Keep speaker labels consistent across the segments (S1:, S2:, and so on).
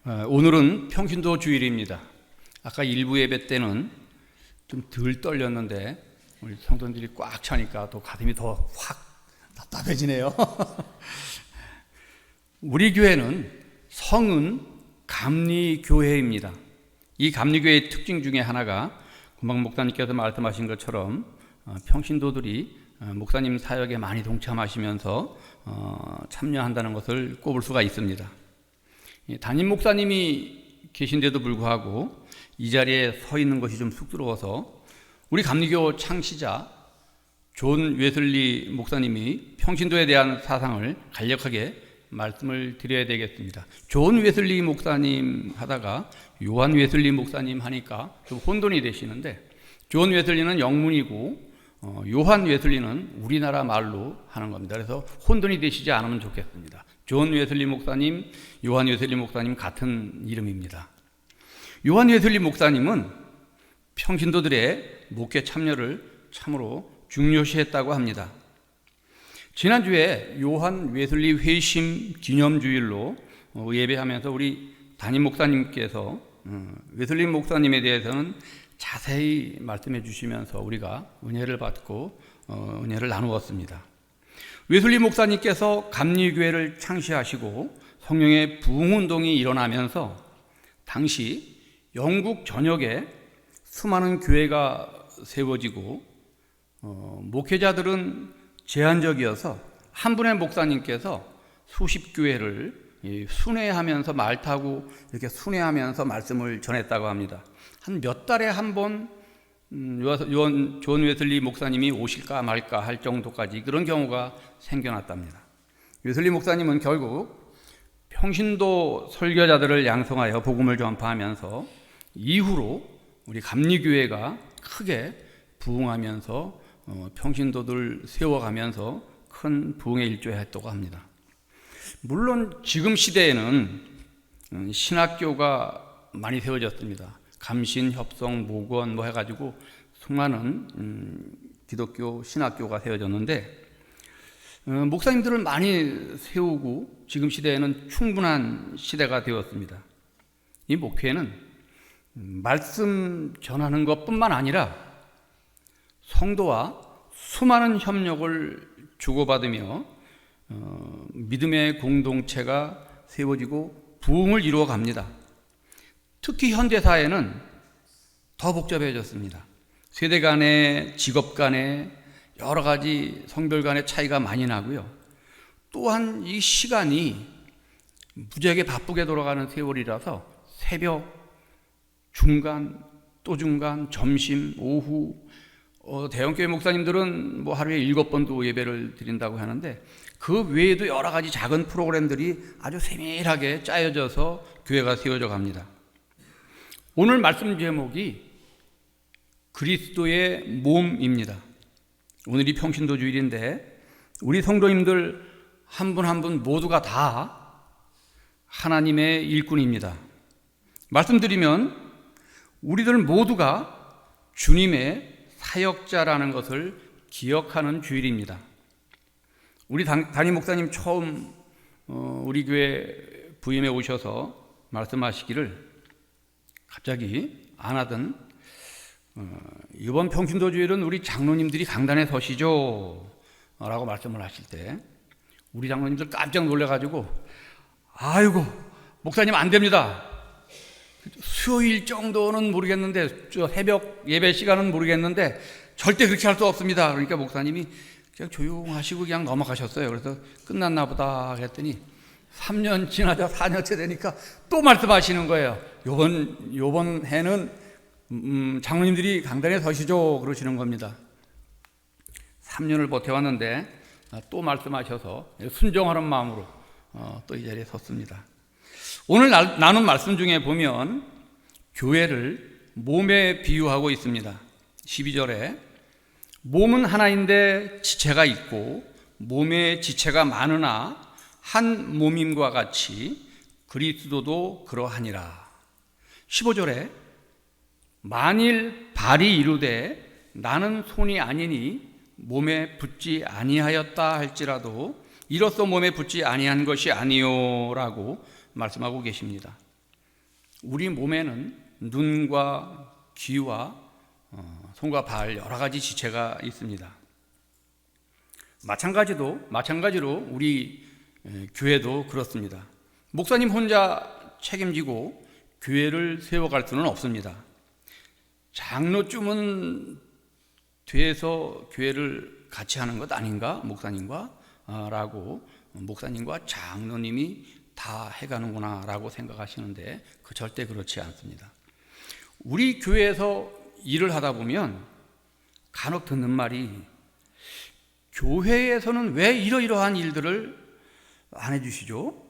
S1: 오늘은 평신도 주일입니다. 아까 일부 예배 때는 좀 덜 떨렸는데 우리 성도들이 꽉 차니까 또 가슴이 더 확 답답해지네요. 우리 교회는 성은 감리교회입니다. 이 감리교회의 특징 중에 하나가 금방 목사님께서 말씀하신 것처럼 평신도들이 목사님 사역에 많이 동참하시면서 참여한다는 것을 꼽을 수가 있습니다. 담임 목사님이 계신데도 불구하고 이 자리에 서 있는 것이 좀 쑥스러워서 우리 감리교 창시자 존 웨슬리 목사님이 평신도에 대한 사상을 간략하게 말씀을 드려야 되겠습니다. 존 웨슬리 목사님 하다가 요한 웨슬리 목사님 하니까 좀 혼돈이 되시는데, 존 웨슬리는 영문이고 요한 웨슬리는 우리나라 말로 하는 겁니다. 그래서 혼돈이 되시지 않으면 좋겠습니다. 존 웨슬리 목사님, 요한 웨슬리 목사님 같은 이름입니다. 요한 웨슬리 목사님은 평신도들의 목회 참여를 참으로 중요시했다고 합니다. 지난주에 요한 웨슬리 회심 기념주일로 예배하면서 우리 담임 목사님께서 웨슬리 목사님에 대해서는 자세히 말씀해 주시면서 우리가 은혜를 받고 은혜를 나누었습니다. 웨슬리 목사님께서 감리교회를 창시하시고 성령의 부흥운동이 일어나면서 당시 영국 전역에 수많은 교회가 세워지고 목회자들은 제한적이어서 한 분의 목사님께서 수십 교회를 순회하면서 말 타고 이렇게 순회하면서 말씀을 전했다고 합니다. 한 몇 달에 한 번 존 웨슬리 목사님이 오실까 말까 할 정도까지 그런 경우가 생겨났답니다. 웨슬리 목사님은 결국 평신도 설교자들을 양성하여 복음을 전파하면서 이후로 우리 감리교회가 크게 부흥하면서 평신도들 세워가면서 큰 부흥에 일조했다고 합니다. 물론 지금 시대에는 신학교가 많이 세워졌습니다. 감신, 협성, 모건 해가지고 수많은 기독교 신학교가 세워졌는데 목사님들을 많이 세우고 지금 시대에는 충분한 시대가 되었습니다. 이 목회는 말씀 전하는 것뿐만 아니라 성도와 수많은 협력을 주고받으며 믿음의 공동체가 세워지고 부흥을 이루어 갑니다. 특히 현대사회는 더 복잡해졌습니다. 세대 간의, 직업 간의 여러 가지 성별 간의 차이가 많이 나고요. 또한 이 시간이 무지하게 바쁘게 돌아가는 세월이라서 새벽, 중간, 또 중간, 점심, 오후 대형교회 목사님들은 하루에 7번도 예배를 드린다고 하는데 그 외에도 여러 가지 작은 프로그램들이 아주 세밀하게 짜여져서 교회가 세워져 갑니다. 오늘 말씀 제목이 그리스도의 몸입니다. 오늘이 평신도 주일인데 우리 성도님들 한 분 한 분 모두가 다 하나님의 일꾼입니다. 말씀드리면 우리들 모두가 주님의 사역자라는 것을 기억하는 주일입니다. 우리 담임 목사님 처음 우리 교회 부임에 오셔서 말씀하시기를 갑자기 안 하던 이번 평신도 주일은 우리 장로님들이 강단에 서시죠 라고 말씀을 하실 때 우리 장로님들 깜짝 놀라가지고 아이고 목사님 안 됩니다. 수요일 정도는 모르겠는데 새벽 예배 시간은 모르겠는데 절대 그렇게 할 수 없습니다. 그러니까 목사님이 그냥 조용하시고 그냥 넘어가셨어요. 그래서 끝났나 보다 그랬더니 3년 지나자 4년째 되니까 또 말씀하시는 거예요. 요번 해는 장로님들이 강단에 서시죠 그러시는 겁니다. 3년을 버텨왔는데 또 말씀하셔서 순종하는 마음으로 또 이 자리에 섰습니다. 오늘 나눈 말씀 중에 보면 교회를 몸에 비유하고 있습니다. 12절에 몸은 하나인데 지체가 있고 몸에 지체가 많으나 한 몸임과 같이 그리스도도 그러하니라. 15절에 만일 발이 이르되 나는 손이 아니니 몸에 붙지 아니하였다 할지라도 이로써 몸에 붙지 아니한 것이 아니요라고 말씀하고 계십니다. 우리 몸에는 눈과 귀와 손과 발 여러 가지 지체가 있습니다. 마찬가지로 우리 교회도 그렇습니다. 목사님 혼자 책임지고 교회를 세워갈 수는 없습니다. 장로쯤은 돼서 교회를 같이 하는 것 아닌가? 목사님과 장로님이 다 해가는구나 라고 생각하시는데 절대 그렇지 않습니다. 우리 교회에서 일을 하다 보면 간혹 듣는 말이, 교회에서는 왜 이러이러한 일들을 안 해주시죠?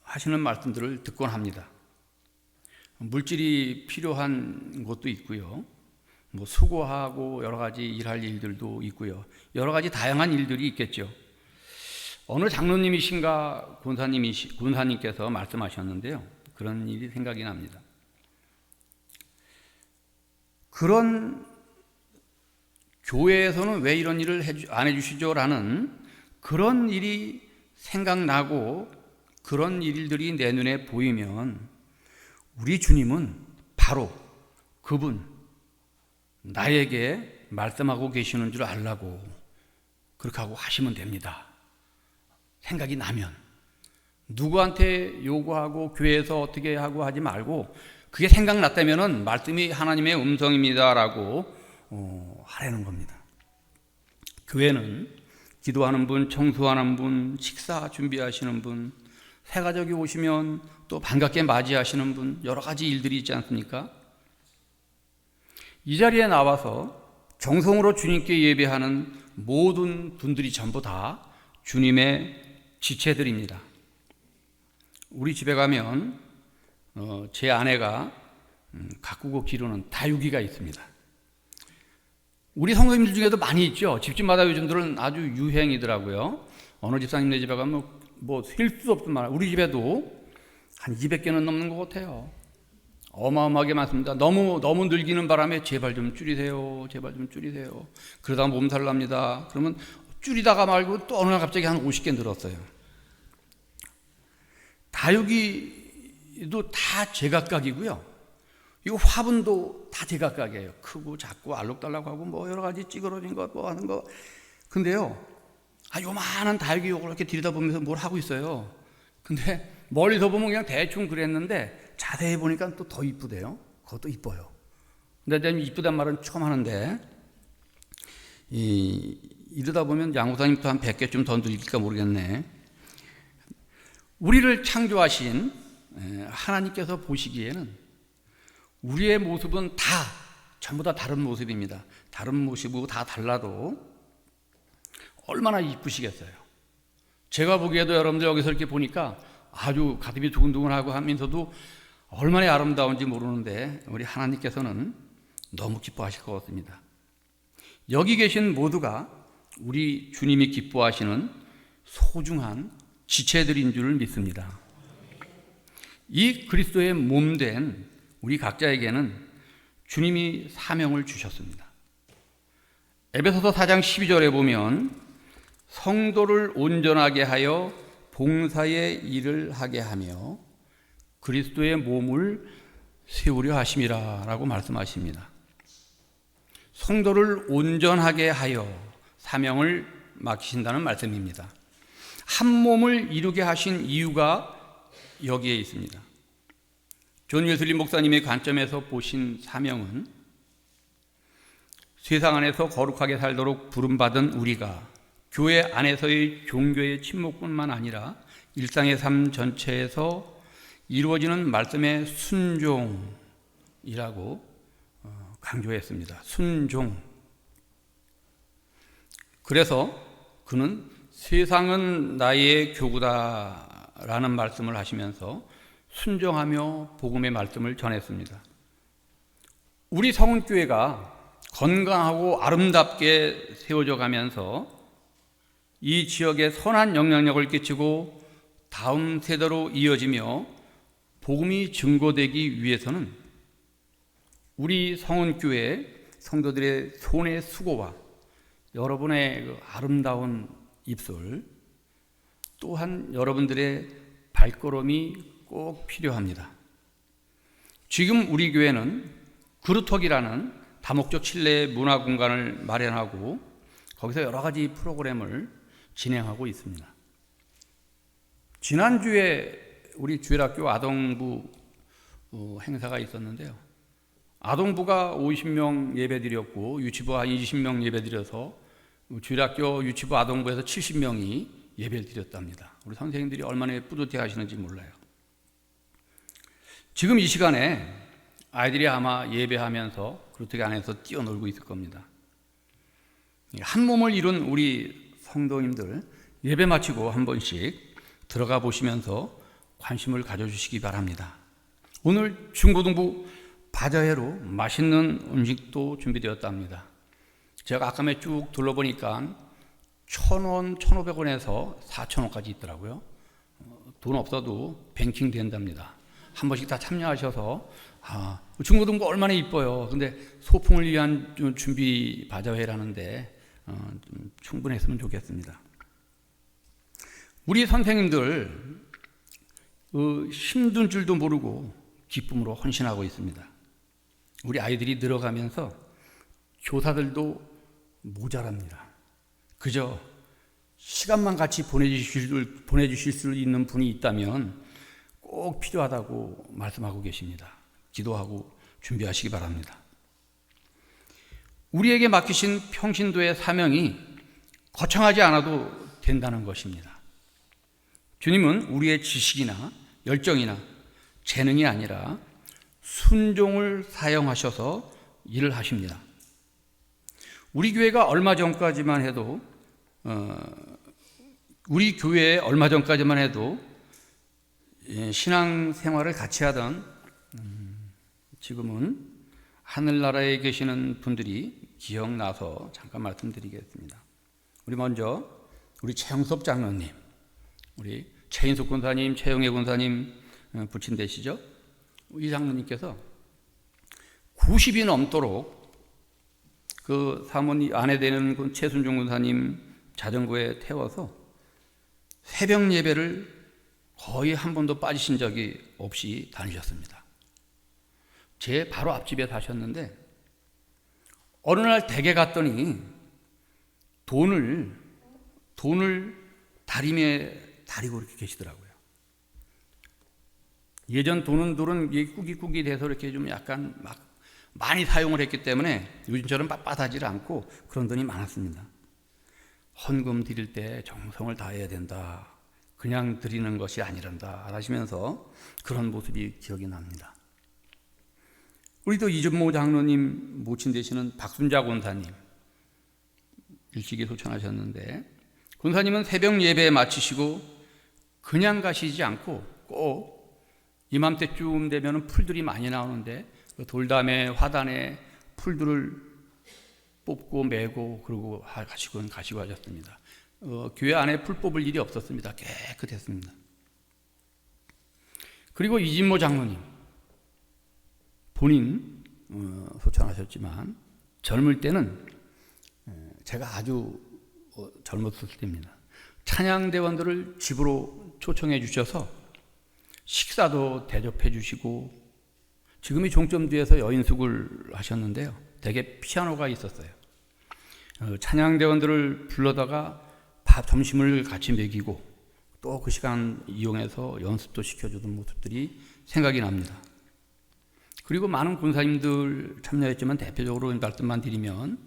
S1: 하시는 말씀들을 듣곤 합니다. 물질이 필요한 것도 있고요, 수고하고 여러 가지 일할 일들도 있고요, 여러 가지 다양한 일들이 있겠죠. 어느 장로님이신가 군사님께서 말씀하셨는데요, 그런 일이 생각이 납니다. 그런 교회에서는 왜 이런 일을 안 해주시죠? 라는 그런 일이 생각나고 그런 일들이 내 눈에 보이면 우리 주님은 바로 그분, 나에게 말씀하고 계시는 줄 알라고 그렇게 하고 하시면 됩니다. 생각이 나면 누구한테 요구하고 교회에서 어떻게 하고 하지 말고, 그게 생각났다면 말씀이 하나님의 음성입니다라고 하라는 겁니다. 교회는 기도하는 분, 청소하는 분, 식사 준비하시는 분, 새가족이 오시면 또 반갑게 맞이하시는 분, 여러 가지 일들이 있지 않습니까? 이 자리에 나와서 정성으로 주님께 예배하는 모든 분들이 전부 다 주님의 지체들입니다. 우리 집에 가면 제 아내가 가꾸고 기르는 다육이가 있습니다. 우리 성도님들 중에도 많이 있죠. 집집마다 요즘들은 아주 유행이더라고요. 어느 집사님네 집에 가면 셀 수 없는 말, 우리 집에도 한 200개는 넘는 것 같아요. 어마어마하게 많습니다. 너무 늘기는 바람에 제발 좀 줄이세요. 그러다가 몸살 납니다. 그러면 줄이다가 말고 또 어느 날 갑자기 한 50개 늘었어요. 다육이도 다 제각각이고요. 이거 화분도 다 제각각이에요. 크고 작고 알록달록하고 여러 가지 찌그러진 거 하는 거. 근데요, 요만한 다육이 요걸 이렇게 들여다보면서 뭘 하고 있어요. 근데 멀리서 보면 그냥 대충 그랬는데 자세히 보니까 또 더 이쁘대요. 그것도 이뻐요. 근데 내가 이쁘단 말은 처음 하는데, 이러다 보면 양호사님도 한 100개쯤 더 늘릴까 모르겠네. 우리를 창조하신 하나님께서 보시기에는 우리의 모습은 전부 다 다른 모습입니다. 다른 모습이고 다 달라도 얼마나 이쁘시겠어요. 제가 보기에도 여러분들 여기서 이렇게 보니까 아주 가슴이 두근두근하고 하면서도 얼마나 아름다운지 모르는데 우리 하나님께서는 너무 기뻐하실 것 같습니다. 여기 계신 모두가 우리 주님이 기뻐하시는 소중한 지체들인 줄 믿습니다. 이 그리스도의 몸된 우리 각자에게는 주님이 사명을 주셨습니다. 에베소서 4장 12절에 보면 성도를 온전하게 하여 봉사의 일을 하게 하며 그리스도의 몸을 세우려 하심이라 라고 말씀하십니다. 성도를 온전하게 하여 사명을 맡기신다는 말씀입니다. 한 몸을 이루게 하신 이유가 여기에 있습니다. 존 웨슬리 목사님의 관점에서 보신 사명은 세상 안에서 거룩하게 살도록 부름받은 우리가 교회 안에서의 종교의 침묵뿐만 아니라 일상의 삶 전체에서 이루어지는 말씀의 순종이라고 강조했습니다. 순종. 그래서 그는 세상은 나의 교구다라는 말씀을 하시면서 순종하며 복음의 말씀을 전했습니다. 우리 성은교회가 건강하고 아름답게 세워져 가면서 이 지역에 선한 영향력을 끼치고 다음 세대로 이어지며 복음이 증거되기 위해서는 우리 성은교회 성도들의 손의 수고와 여러분의 그 아름다운 입술, 또한 여러분들의 발걸음이 꼭 필요합니다. 지금 우리 교회는 그루톡이라는 다목적 실내 문화 공간을 마련하고 거기서 여러 가지 프로그램을 진행하고 있습니다. 지난주에 우리 주일학교 아동부 행사가 있었는데요. 아동부가 50명 예배드렸고 유치부가 20명 예배드려서 주일학교 유치부 아동부에서 70명이 예배를 드렸답니다. 우리 선생님들이 얼마나 뿌듯해 하시는지 몰라요. 지금 이 시간에 아이들이 아마 예배하면서 그루터기 안에서 뛰어놀고 있을 겁니다. 한 몸을 이룬 우리 성도님들 예배 마치고 한 번씩 들어가 보시면서 관심을 가져주시기 바랍니다. 오늘 중고등부 바자회로 맛있는 음식도 준비되었답니다. 제가 아까 쭉 둘러보니까 1,000원, 1,500원에서 4,000원까지 있더라고요. 돈 없어도 뱅킹 된답니다. 한 번씩 다 참여하셔서 중고등부 얼마나 이뻐요. 근데 소풍을 위한 준비 바자회라는데 좀 충분했으면 좋겠습니다. 우리 선생님들 힘든 줄도 모르고 기쁨으로 헌신하고 있습니다. 우리 아이들이 늘어가면서 교사들도 모자랍니다. 그저 시간만 같이 보내주실 수 있는 분이 있다면 꼭 필요하다고 말씀하고 계십니다. 기도하고 준비하시기 바랍니다. 우리에게 맡기신 평신도의 사명이 거창하지 않아도 된다는 것입니다. 주님은 우리의 지식이나 열정이나 재능이 아니라 순종을 사용하셔서 일을 하십니다. 우리 교회가 얼마 전까지만 해도 신앙생활을 같이 하던 지금은 하늘나라에 계시는 분들이 기억나서 잠깐 말씀드리겠습니다. 우리 최영섭 장로님, 우리 최인숙 군사님, 최영애 군사님 부친 되시죠? 이 장로님께서 90이 넘도록 그 사모님 아내 되는 그 최순종 군사님 자전거에 태워서 새벽 예배를 거의 한 번도 빠지신 적이 없이 다니셨습니다. 제 바로 앞집에 사셨는데 어느 날 댁에 갔더니 돈을 다리미에 다리고 이렇게 계시더라고요. 예전 돈은 꾸깃꾸깃 돼서 이렇게 좀 약간 막 많이 사용을 했기 때문에 요즘처럼 빳빳하지 않고 그런 돈이 많았습니다. 헌금 드릴 때 정성을 다해야 된다. 그냥 드리는 것이 아니란다 하시면서 그런 모습이 기억이 납니다. 우리도 이준모 장로님 모친 되시는 박순자 권사님 일찍이 소천하셨는데 권사님은 새벽 예배 마치시고 그냥 가시지 않고 꼭 이맘때쯤 되면 풀들이 많이 나오는데 그 돌담에 화단에 풀들을 뽑고 메고 그러고 가시고 하셨습니다. 교회 안에 풀 뽑을 일이 없었습니다. 깨끗했습니다. 그리고 이진모 장로님 본인 소천하셨지만 젊을 때는 제가 아주 젊었을 때입니다. 찬양대원들을 집으로 초청해 주셔서 식사도 대접해 주시고 지금이 종점뒤에서 여인숙을 하셨는데요. 댁에 피아노가 있었어요. 찬양대원들을 불러다가 점심을 같이 먹이고 또 그 시간 이용해서 연습도 시켜주던 모습들이 생각이 납니다. 그리고 많은 권사님들 참여했지만 대표적으로 말씀만 드리면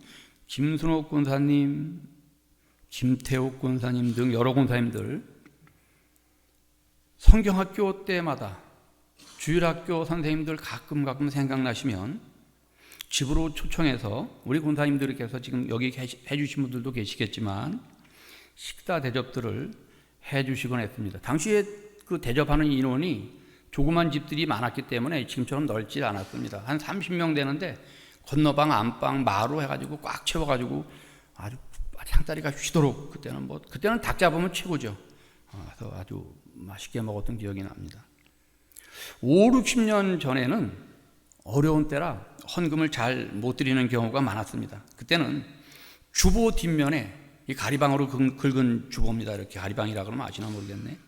S1: 김순옥 권사님, 김태옥 권사님 등 여러 권사님들 성경학교 때마다 주일학교 선생님들 가끔 생각나시면 집으로 초청해서 우리 권사님들께서 지금 여기 해주신 분들도 계시겠지만 식사 대접들을 해주시곤 했습니다. 당시에 그 대접하는 인원이 조그만 집들이 많았기 때문에 지금처럼 넓지 않았습니다. 한 30명 되는데 건너방, 안방, 마루 해가지고 꽉 채워가지고 아주 상다리가 휘도록 그때는 닭 잡으면 최고죠. 그래서 아주 맛있게 먹었던 기억이 납니다. 5, 60년 전에는 어려운 때라 헌금을 잘 못 드리는 경우가 많았습니다. 그때는 주보 뒷면에 이 가리방으로 긁은 주보입니다. 이렇게 가리방이라 그러면 아시나 모르겠네.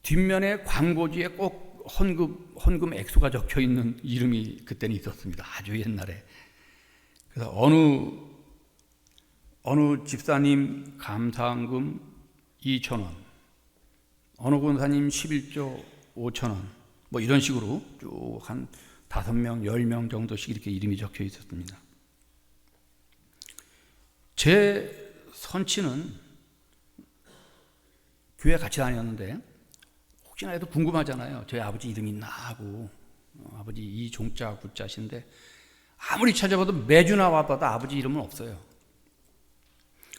S1: 뒷면에 광고지에 꼭 헌금 액수가 적혀 있는 이름이 그때는 있었습니다. 아주 옛날에. 그래서 어느 집사님 감사헌금 2,000원, 어느 권사님 11조 5,000원, 뭐 이런 식으로 쭉 한 5명, 10명 정도씩 이렇게 이름이 적혀 있었습니다. 제 선친은 교회 같이 다녔는데 혹시나 해도 궁금하잖아요. 저희 아버지 이름이 있나 하고. 아버지 이종자 구자신데 아무리 찾아봐도 매주 나와봐도 아버지 이름은 없어요.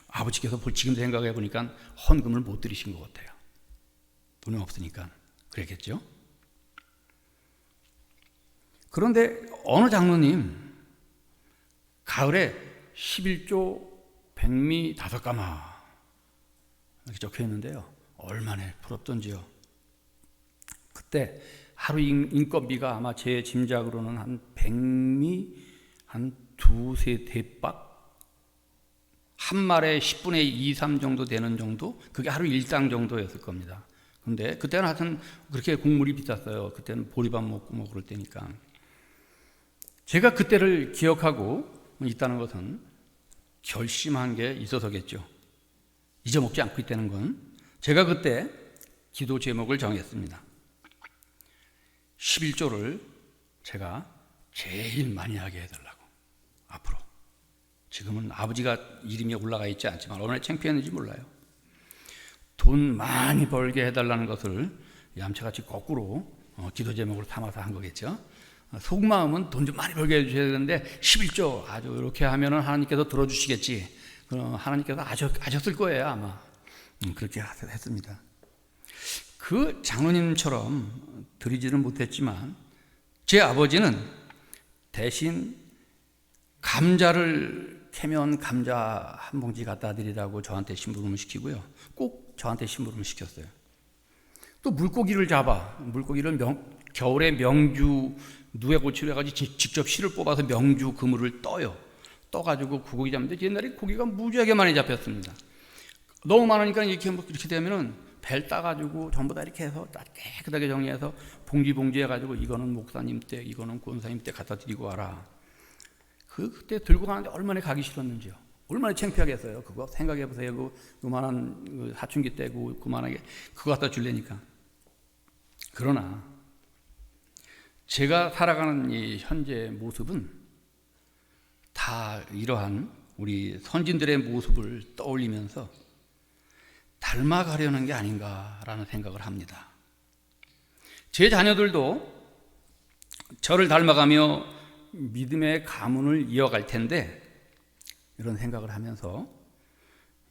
S1: 아버지께서 지금 생각해 보니까 헌금을 못 드리신 것 같아요. 돈이 없으니까 그랬겠죠. 그런데 어느 장로님 가을에 11조 백미 5가마 이렇게 적혀 있는데요. 얼마나 부럽던지요. 그때 하루 인건비가 아마 제 짐작으로는 한 백미 한 2-3대박 한 말에 10분의 2, 3 정도 되는 정도? 그게 하루 일당 정도였을 겁니다. 근데 그때는 하여튼 그렇게 국물이 비쌌어요. 그때는 보리밥 먹고 뭐 그럴 때니까. 제가 그때를 기억하고 있다는 것은 결심한 게 있어서겠죠. 잊어먹지 않고 있다는 건 제가 그때 기도 제목을 정했습니다. 11조를 제가 제일 많이 하게 해달라고. 앞으로. 지금은 아버지가 이름이 올라가 있지 않지만 얼마나 창피했는지 몰라요. 돈 많이 벌게 해달라는 것을 얌체같이 거꾸로 기도 제목으로 삼아서 한 거겠죠. 속마음은 돈 좀 많이 벌게 해주셔야 되는데 11조 아주 이렇게 하면은 하나님께서 들어주시겠지. 하나님께서 아셨을 거예요 아마. 그렇게 했습니다. 그 장로님처럼 드리지는 못했지만 제 아버지는 대신 감자를 캐면 감자 한 봉지 갖다 드리라고 저한테 심부름을 시키고요. 꼭 저한테 심부름을 시켰어요. 또 물고기를 겨울에 명주 누에고치로 해가지고 직접 실을 뽑아서 명주 그물을 떠가지고 그 고기 잡는데 옛날에 고기가 무지하게 많이 잡혔습니다. 너무 많으니까 이렇게 되면은 벨 따가지고 전부 다 이렇게 해서 깨끗하게 정리해서 봉지 해가지고 이거는 목사님 때, 이거는 권사님 때 갖다 드리고 와라. 그때 들고 가는데 얼마나 가기 싫었는지요. 얼마나 창피하겠어요. 그거 생각해보세요. 그만한 사춘기 때고 그만하게 그거 갖다 줄래니까. 그러나 제가 살아가는 이 현재 모습은 다 이러한 우리 선진들의 모습을 떠올리면서 닮아가려는 게 아닌가라는 생각을 합니다. 제 자녀들도 저를 닮아가며 믿음의 가문을 이어갈 텐데 이런 생각을 하면서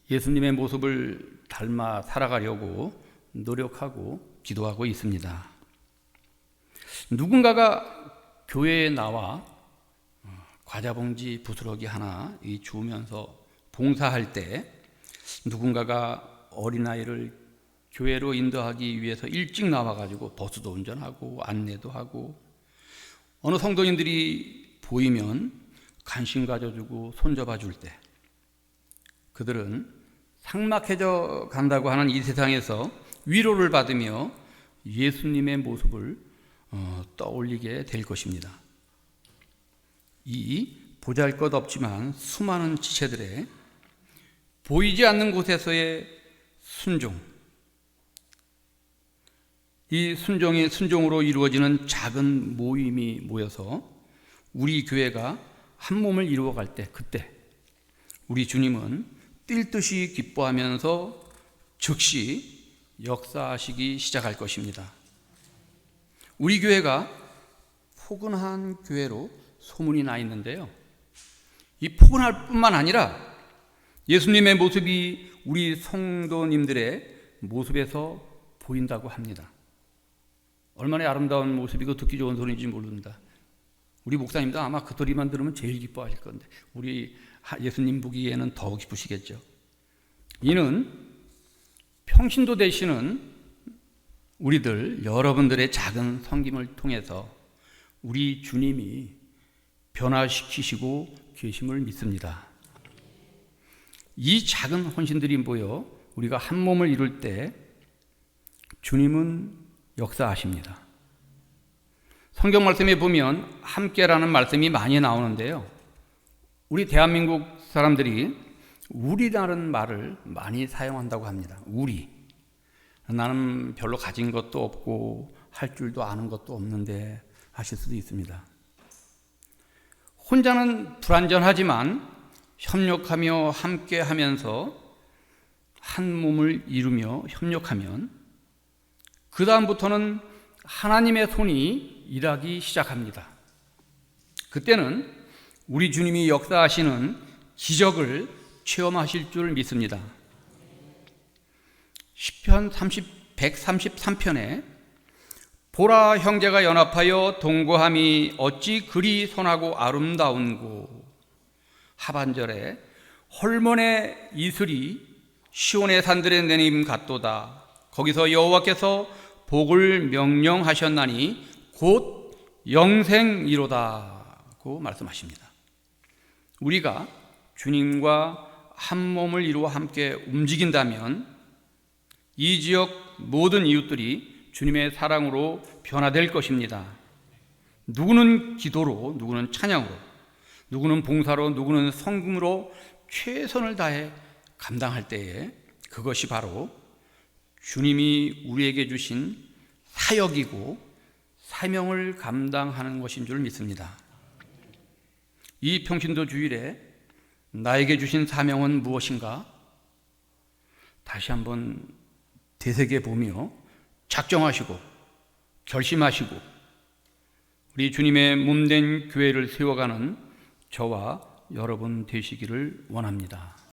S1: 예수님의 모습을 닮아 살아가려고 노력하고 기도하고 있습니다. 누군가가 교회에 나와 과자 봉지 부스러기 하나 주우면서 봉사할 때 누군가가 어린아이를 교회로 인도하기 위해서 일찍 나와가지고 버스도 운전하고 안내도 하고 어느 성도님들이 보이면 관심 가져주고 손잡아 줄 때 그들은 삭막해져 간다고 하는 이 세상에서 위로를 받으며 예수님의 모습을 떠올리게 될 것입니다. 이 보잘것없지만 수많은 지체들의 보이지 않는 곳에서의 순종, 이 순종으로 이루어지는 작은 모임이 모여서 우리 교회가 한 몸을 이루어갈 때 그때 우리 주님은 뛸 듯이 기뻐하면서 즉시 역사하시기 시작할 것입니다. 우리 교회가 포근한 교회로 소문이 나 있는데요. 이 포근할 뿐만 아니라 예수님의 모습이 우리 성도님들의 모습에서 보인다고 합니다. 얼마나 아름다운 모습이고 듣기 좋은 소리인지 모릅니다. 우리 목사님도 아마 그 소리만 들으면 제일 기뻐하실 건데 우리 예수님 보기에는 더 기쁘시겠죠. 이는 평신도 되시는 우리들 여러분들의 작은 섬김을 통해서 우리 주님이 변화시키시고 계심을 믿습니다. 이 작은 헌신들이 모여 우리가 한 몸을 이룰 때 주님은 역사하십니다. 성경 말씀에 보면 함께라는 말씀이 많이 나오는데요. 우리 대한민국 사람들이 우리라는 말을 많이 사용한다고 합니다. 우리. 나는 별로 가진 것도 없고 할 줄도 아는 것도 없는데 하실 수도 있습니다. 혼자는 불완전하지만 협력하며 함께하면서 한 몸을 이루며 협력하면 그 다음부터는 하나님의 손이 일하기 시작합니다. 그때는 우리 주님이 역사하시는 기적을 체험하실 줄 믿습니다. 시편 133편에 보라 형제가 연합하여 동거함이 어찌 그리 선하고 아름다운고, 하반절에 홀몬의 이슬이 시온의 산들에 내림 같도다. 거기서 여호와께서 복을 명령하셨나니 곧 영생이로다고 말씀하십니다. 우리가 주님과 한 몸을 이루어 함께 움직인다면 이 지역 모든 이웃들이 주님의 사랑으로 변화될 것입니다. 누구는 기도로, 누구는 찬양으로, 누구는 봉사로, 누구는 성금으로 최선을 다해 감당할 때에 그것이 바로 주님이 우리에게 주신 사역이고 사명을 감당하는 것인 줄 믿습니다. 이 평신도 주일에 나에게 주신 사명은 무엇인가? 다시 한번 되새겨 보며 작정하시고 결심하시고 우리 주님의 몸된 교회를 세워가는 저와 여러분 되시기를 원합니다.